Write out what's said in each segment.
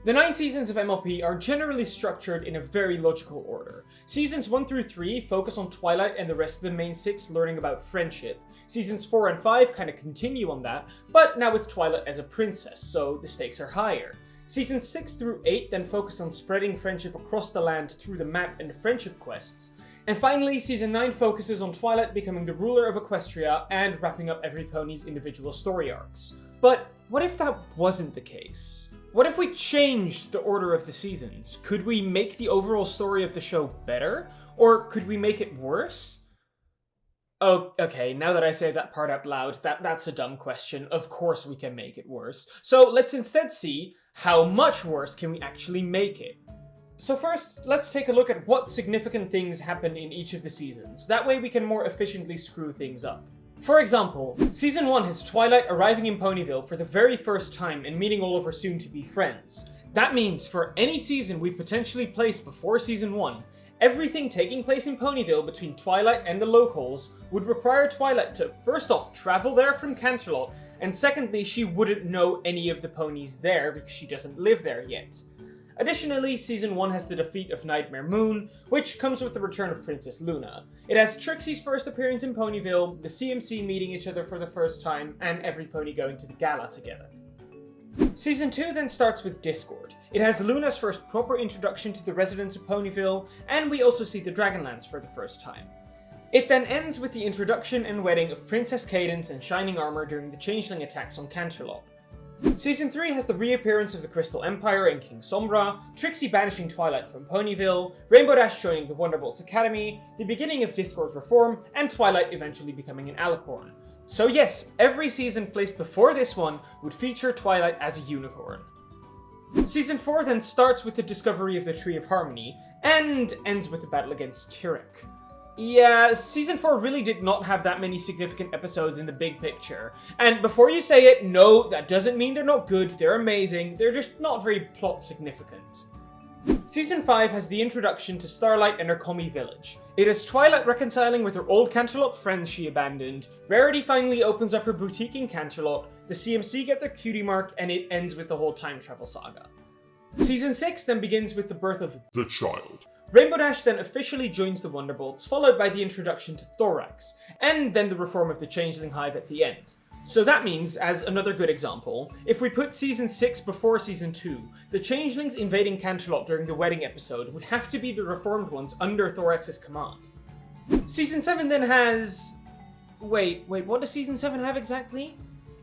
The 9 seasons of MLP are generally structured in a very logical order. Seasons 1 through 3 focus on Twilight and the rest of the main 6 learning about friendship. Seasons 4 and 5 kind of continue on that, but now with Twilight as a princess, so the stakes are higher. Seasons 6 through 8 then focus on spreading friendship across the land through the map and friendship quests. And finally, Season 9 focuses on Twilight becoming the ruler of Equestria and wrapping up every pony's individual story arcs. But what if that wasn't the case? What if we changed the order of the seasons? Could we make the overall story of the show better? Or could we make it worse? Oh, okay, now that I say that part out loud, that's a dumb question. Of course we can make it worse. So let's instead see how much worse can we actually make it. So first, let's take a look at what significant things happen in each of the seasons. That way we can more efficiently screw things up. For example, Season 1 has Twilight arriving in Ponyville for the very first time and meeting all of her soon-to-be friends. That means for any season we potentially place before Season 1, everything taking place in Ponyville between Twilight and the locals would require Twilight to, first off, travel there from Canterlot, and secondly, she wouldn't know any of the ponies there because she doesn't live there yet. Additionally, Season 1 has the defeat of Nightmare Moon, which comes with the return of Princess Luna. It has Trixie's first appearance in Ponyville, the CMC meeting each other for the first time, and every pony going to the gala together. Season 2 then starts with Discord. It has Luna's first proper introduction to the residents of Ponyville, and we also see the Dragonlance for the first time. It then ends with the introduction and wedding of Princess Cadance and Shining Armor during the Changeling attacks on Canterlot. Season 3 has the reappearance of the Crystal Empire and King Sombra, Trixie banishing Twilight from Ponyville, Rainbow Dash joining the Wonderbolts Academy, the beginning of Discord's reform, and Twilight eventually becoming an alicorn. So yes, every season placed before this one would feature Twilight as a unicorn. Season 4 then starts with the discovery of the Tree of Harmony, and ends with the battle against Tyrek. Yeah, Season 4 really did not have that many significant episodes in the big picture. And before you say it, no, that doesn't mean they're not good, they're amazing, they're just not very plot significant. Season 5 has the introduction to Starlight and her Komi village. It is Twilight reconciling with her old Canterlot friends she abandoned, Rarity finally opens up her boutique in Canterlot, the CMC get their cutie mark, and it ends with the whole time travel saga. Season 6 then begins with the birth of the child. Rainbow Dash then officially joins the Wonderbolts, followed by the introduction to Thorax, and then the reform of the Changeling Hive at the end. So that means, as another good example, if we put Season 6 before Season 2, the Changelings invading Canterlot during the wedding episode would have to be the reformed ones under Thorax's command. Season 7 then has... Wait, what does Season 7 have exactly?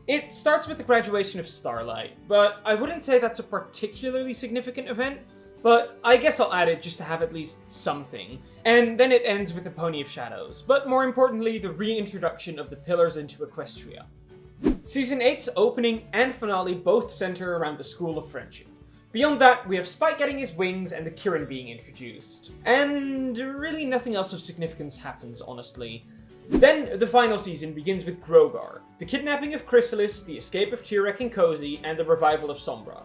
It starts with the graduation of Starlight, but I wouldn't say that's a particularly significant event, but I guess I'll add it just to have at least something. And then it ends with the Pony of Shadows, but more importantly, the reintroduction of the Pillars into Equestria. Season 8's opening and finale both center around the School of Friendship. Beyond that, we have Spike getting his wings and the Kirin being introduced. And really nothing else of significance happens, honestly. Then, the final season begins with Grogar, the kidnapping of Chrysalis, the escape of Tyrek and Cozy, and the revival of Sombra.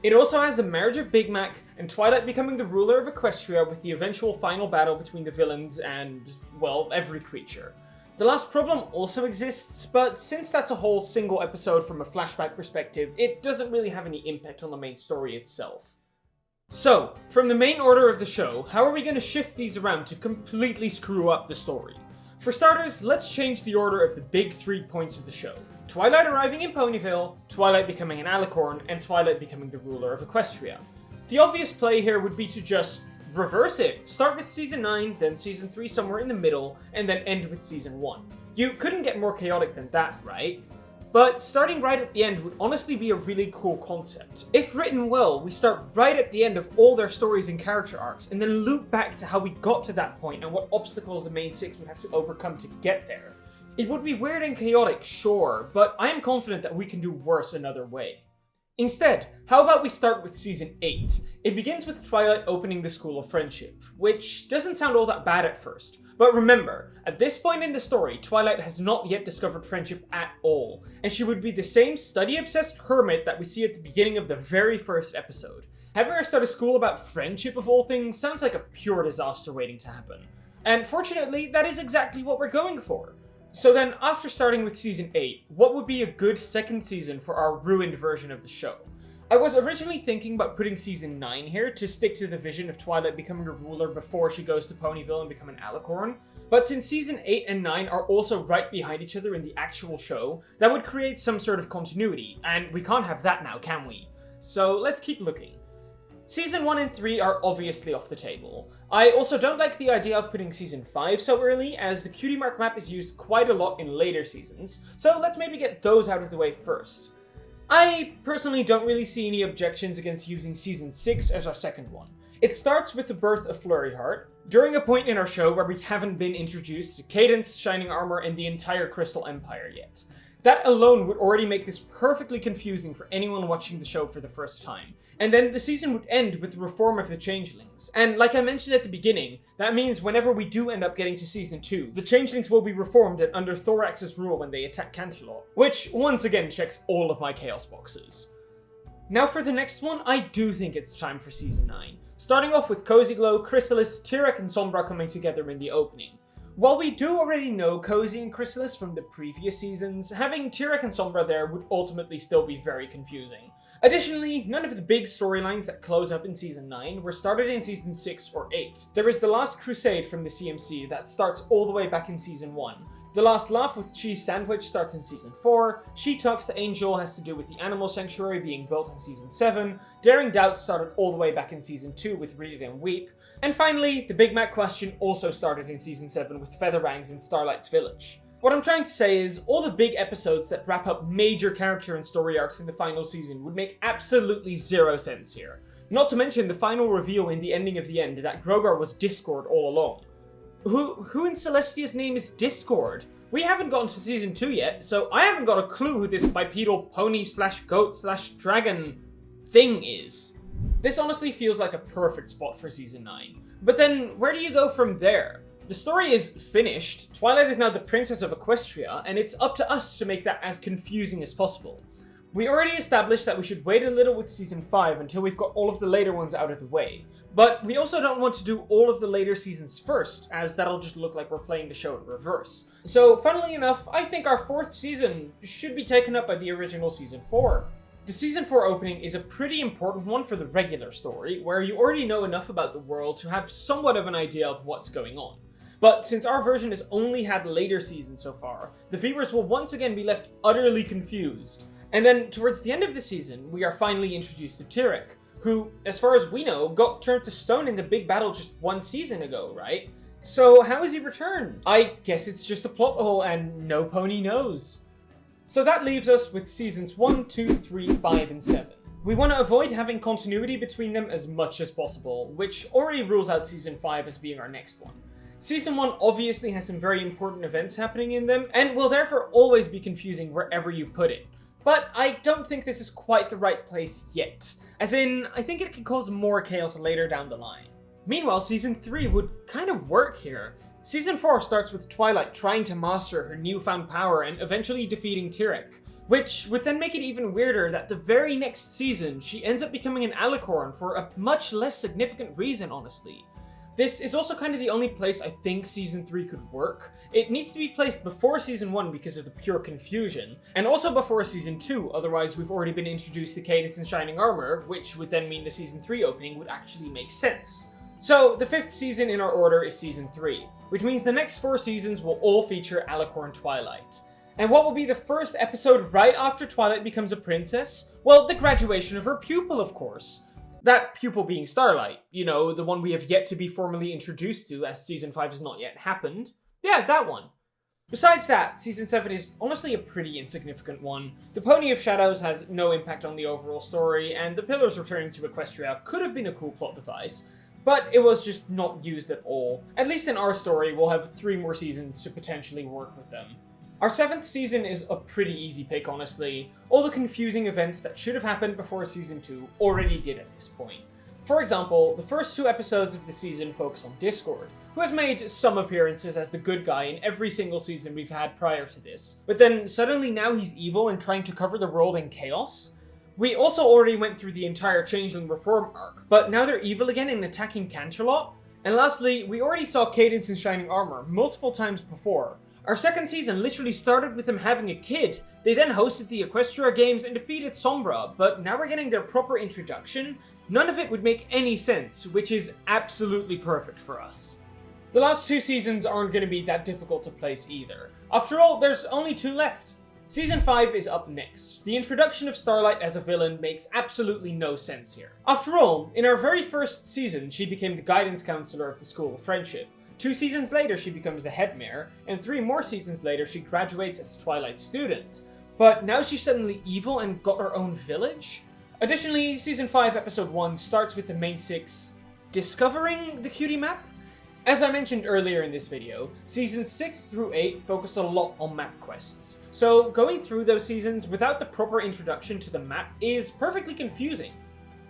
It also has the marriage of Big Mac, and Twilight becoming the ruler of Equestria with the eventual final battle between the villains and, well, every creature. The last problem also exists, but since that's a whole single episode from a flashback perspective, it doesn't really have any impact on the main story itself. So, from the main order of the show, how are we going to shift these around to completely screw up the story? For starters, let's change the order of the big 3 points of the show. Twilight arriving in Ponyville, Twilight becoming an alicorn, and Twilight becoming the ruler of Equestria. The obvious play here would be to just reverse it. Start with Season 9, then Season 3 somewhere in the middle, and then end with Season 1. You couldn't get more chaotic than that, right? But starting right at the end would honestly be a really cool concept. If written well, we start right at the end of all their stories and character arcs, and then loop back to how we got to that point and what obstacles the main 6 would have to overcome to get there. It would be weird and chaotic, sure, but I am confident that we can do worse another way. Instead, how about we start with Season 8? It begins with Twilight opening the School of Friendship, which doesn't sound all that bad at first. But remember, at this point in the story, Twilight has not yet discovered friendship at all, and she would be the same study-obsessed hermit that we see at the beginning of the very first episode. Having her start a school about friendship of all things sounds like a pure disaster waiting to happen. And fortunately, that is exactly what we're going for. So then, after starting with Season 8, what would be a good second season for our ruined version of the show? I was originally thinking about putting Season 9 here to stick to the vision of Twilight becoming a ruler before she goes to Ponyville and become an alicorn, but since Season 8 and 9 are also right behind each other in the actual show, that would create some sort of continuity, and we can't have that now, can we? So let's keep looking. Season 1 and 3 are obviously off the table. I also don't like the idea of putting Season 5 so early, as the cutie mark map is used quite a lot in later seasons, so let's maybe get those out of the way first. I personally don't really see any objections against using Season 6 as our second one. It starts with the birth of Flurry Heart, during a point in our show where we haven't been introduced to Cadance, Shining Armor, and the entire Crystal Empire yet. That alone would already make this perfectly confusing for anyone watching the show for the first time. And then the season would end with the reform of the Changelings. And like I mentioned at the beginning, that means whenever we do end up getting to Season 2, the Changelings will be reformed and under Thorax's rule when they attack Canterlot, which once again checks all of my chaos boxes. Now for the next one, I do think it's time for Season 9. Starting off with Cozy Glow, Chrysalis, Tyrek and Sombra coming together in the opening. While we do already know Cozy and Chrysalis from the previous seasons, having Tyrek and Sombra there would ultimately still be very confusing. Additionally, none of the big storylines that close up in Season 9 were started in Season 6 or 8. There is the Last Crusade from the CMC that starts all the way back in Season 1. The Last Laugh with Cheese Sandwich starts in Season 4, She Talks to Angel has to do with the Animal Sanctuary being built in Season 7, Daring Doubt started all the way back in Season 2 with Read It and Weep, and finally, the Big Mac Question also started in Season 7 with Featherbangs in Starlight's Village. What I'm trying to say is, all the big episodes that wrap up major character and story arcs in the final season would make absolutely zero sense here. Not to mention the final reveal in the ending of the end that Grogar was Discord all along. Who in Celestia's name is Discord? We haven't gotten to Season 2 yet, so I haven't got a clue who this bipedal pony/goat/dragon thing is. This honestly feels like a perfect spot for Season 9. But then, where do you go from there? The story is finished, Twilight is now the Princess of Equestria, and it's up to us to make that as confusing as possible. We already established that we should wait a little with Season 5 until we've got all of the later ones out of the way. But we also don't want to do all of the later seasons first, as that'll just look like we're playing the show in reverse. So, funnily enough, I think our 4th season should be taken up by the original Season 4. The Season 4 opening is a pretty important one for the regular story, where you already know enough about the world to have somewhat of an idea of what's going on. But since our version has only had later seasons so far, the viewers will once again be left utterly confused. And then, towards the end of the season, we are finally introduced to Tyrek, who, as far as we know, got turned to stone in the big battle just 1 season ago, right? So how has he returned? I guess it's just a plot hole and no pony knows. So that leaves us with Seasons 1, 2, 3, 5, and 7. We want to avoid having continuity between them as much as possible, which already rules out Season 5 as being our next one. Season 1 obviously has some very important events happening in them, and will therefore always be confusing wherever you put it. But I don't think this is quite the right place yet. As in, I think it can cause more chaos later down the line. Meanwhile, Season 3 would kind of work here. Season 4 starts with Twilight trying to master her newfound power and eventually defeating Tyrek, which would then make it even weirder that the very next season she ends up becoming an alicorn for a much less significant reason, honestly. This is also kind of the only place I think Season 3 could work. It needs to be placed before Season 1 because of the pure confusion, and also before Season 2, otherwise we've already been introduced to Cadance and Shining Armor, which would then mean the Season 3 opening would actually make sense. So, the 5th season in our order is Season 3, which means the next 4 seasons will all feature Alicorn Twilight. And what will be the first episode right after Twilight becomes a princess? Well, the graduation of her pupil, of course. That pupil being Starlight, you know, the one we have yet to be formally introduced to as Season 5 has not yet happened. Yeah, that one. Besides that, Season 7 is honestly a pretty insignificant one. The Pony of Shadows has no impact on the overall story, and the Pillars returning to Equestria could have been a cool plot device, but it was just not used at all. At least in our story, we'll have 3 more seasons to potentially work with them. Our 7th season is a pretty easy pick, honestly. All the confusing events that should have happened before Season 2 already did at this point. For example, the first 2 episodes of the season focus on Discord, who has made some appearances as the good guy in every single season we've had prior to this. But then suddenly now he's evil and trying to cover the world in chaos? We also already went through the entire Changeling Reform arc, but now they're evil again and attacking Canterlot? And lastly, we already saw Cadance in Shining Armor multiple times before. Our second season literally started with them having a kid. They then hosted the Equestria Games and defeated Sombra, but now we're getting their proper introduction. None of it would make any sense, which is absolutely perfect for us. The last 2 seasons aren't going to be that difficult to place either. After all, there's only 2 left. Season 5 is up next. The introduction of Starlight as a villain makes absolutely no sense here. After all, in our very first season, she became the guidance counselor of the School of Friendship. 2 seasons later, she becomes the head mayor, and 3 more seasons later, she graduates as a Twilight student. But now she's suddenly evil and got her own village? Additionally, Season 5 Episode 1 starts with the main 6 discovering the cutie map? As I mentioned earlier in this video, Seasons 6 through 8 focus a lot on map quests. So going through those seasons without the proper introduction to the map is perfectly confusing.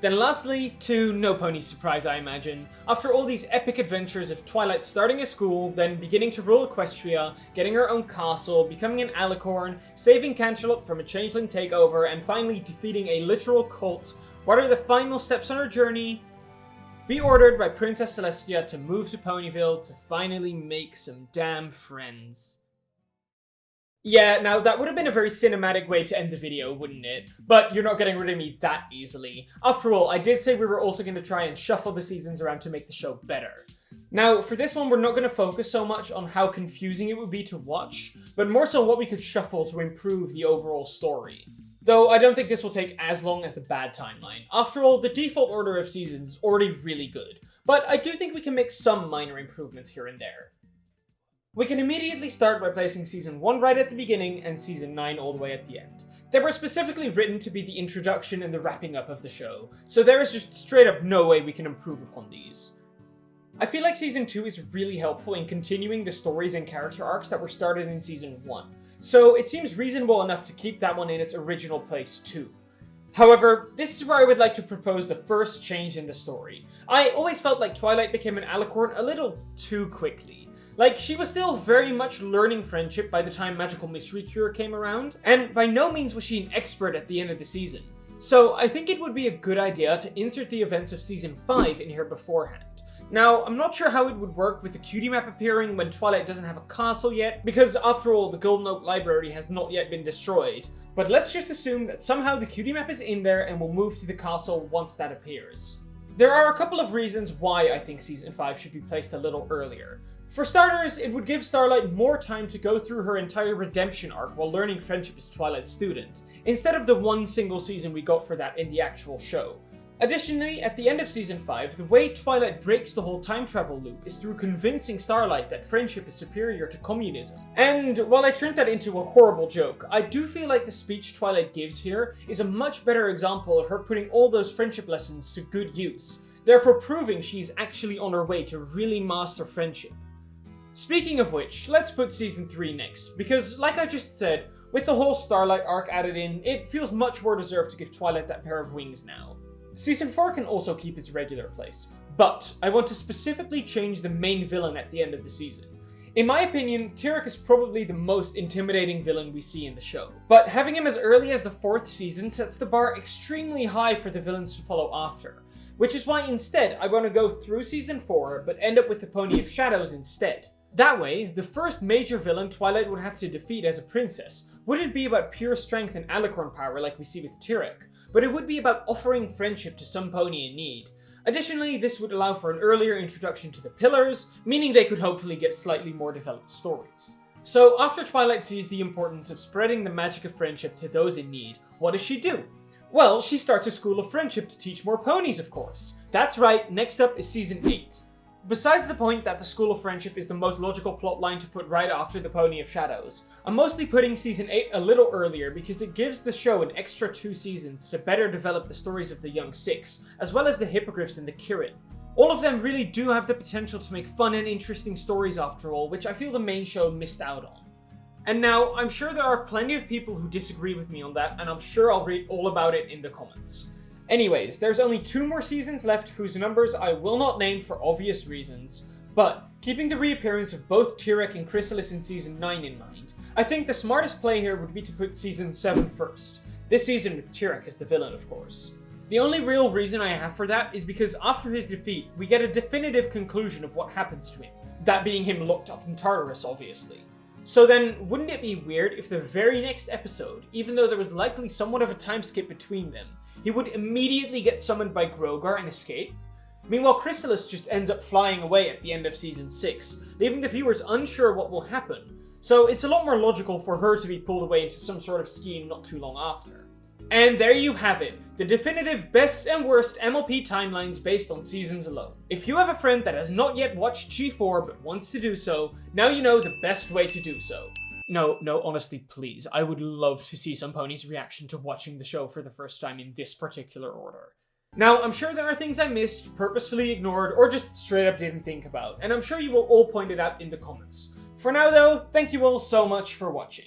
Then lastly, to no pony's surprise I imagine, after all these epic adventures of Twilight starting a school, then beginning to rule Equestria, getting her own castle, becoming an alicorn, saving Canterlot from a changeling takeover, and finally defeating a literal cult, what are the final steps on her journey? Be ordered by Princess Celestia to move to Ponyville to finally make some damn friends. Yeah, now that would have been a very cinematic way to end the video, wouldn't it? But you're not getting rid of me that easily. After all, I did say we were also going to try and shuffle the seasons around to make the show better. Now, for this one, we're not going to focus so much on how confusing it would be to watch, but more so what we could shuffle to improve the overall story. Though I don't think this will take as long as the bad timeline. After all, the default order of seasons is already really good, but I do think we can make some minor improvements here and there. We can immediately start by placing Season 1 right at the beginning and Season 9 all the way at the end. They were specifically written to be the introduction and the wrapping up of the show, so there is just straight up no way we can improve upon these. I feel like Season 2 is really helpful in continuing the stories and character arcs that were started in Season 1, so it seems reasonable enough to keep that one in its original place too. However, this is where I would like to propose the first change in the story. I always felt like Twilight became an alicorn a little too quickly. Like, she was still very much learning friendship by the time Magical Mystery Cure came around, and by no means was she an expert at the end of the season. So I think it would be a good idea to insert the events of Season 5 in here beforehand. Now, I'm not sure how it would work with the cutie map appearing when Twilight doesn't have a castle yet, because after all, the Golden Oak Library has not yet been destroyed. But let's just assume that somehow the cutie map is in there and will move to the castle once that appears. There are a couple of reasons why I think Season 5 should be placed a little earlier. For starters, it would give Starlight more time to go through her entire redemption arc while learning friendship as Twilight's student, instead of the one single season we got for that in the actual show. Additionally, at the end of Season 5, the way Twilight breaks the whole time travel loop is through convincing Starlight that friendship is superior to communism. And while I turned that into a horrible joke, I do feel like the speech Twilight gives here is a much better example of her putting all those friendship lessons to good use, therefore proving she's actually on her way to really master friendship. Speaking of which, let's put Season 3 next, because like I just said, with the whole Starlight arc added in, it feels much more deserved to give Twilight that pair of wings now. Season 4 can also keep its regular place, but I want to specifically change the main villain at the end of the season. In my opinion, Tyrek is probably the most intimidating villain we see in the show, but having him as early as the 4th season sets the bar extremely high for the villains to follow after, which is why instead I want to go through Season 4 but end up with the Pony of Shadows instead. That way, the first major villain Twilight would have to defeat as a princess wouldn't be about pure strength and alicorn power like we see with Tyrek, but it would be about offering friendship to some pony in need. Additionally, this would allow for an earlier introduction to the Pillars, meaning they could hopefully get slightly more developed stories. So after Twilight sees the importance of spreading the magic of friendship to those in need, what does she do? Well, she starts a school of friendship to teach more ponies, of course. That's right, next up is Season 8. Besides the point that the School of Friendship is the most logical plotline to put right after the Pony of Shadows, I'm mostly putting Season 8 a little earlier because it gives the show an extra 2 seasons to better develop the stories of the Young Six, as well as the Hippogriffs and the Kirin. All of them really do have the potential to make fun and interesting stories after all, which I feel the main show missed out on. And now, I'm sure there are plenty of people who disagree with me on that, and I'm sure I'll read all about it in the comments. Anyways, there's only 2 more seasons left whose numbers I will not name for obvious reasons, but keeping the reappearance of both Tyrek and Chrysalis in Season 9 in mind, I think the smartest play here would be to put Season 7 first. This season with Tyrek as the villain, of course. The only real reason I have for that is because after his defeat, we get a definitive conclusion of what happens to him, that being him locked up in Tartarus, obviously. So then, wouldn't it be weird if the very next episode, even though there was likely somewhat of a time skip between them, he would immediately get summoned by Grogar and escape? Meanwhile, Chrysalis just ends up flying away at the end of Season 6, leaving the viewers unsure what will happen, so it's a lot more logical for her to be pulled away into some sort of scheme not too long after. And there you have it, the definitive best and worst MLP timelines based on seasons alone. If you have a friend that has not yet watched G4 but wants to do so, now you know the best way to do so. No, honestly, please, I would love to see some Pony's reaction to watching the show for the first time in this particular order. Now, I'm sure there are things I missed, purposefully ignored, or just straight up didn't think about, and I'm sure you will all point it out in the comments. For now though, thank you all so much for watching.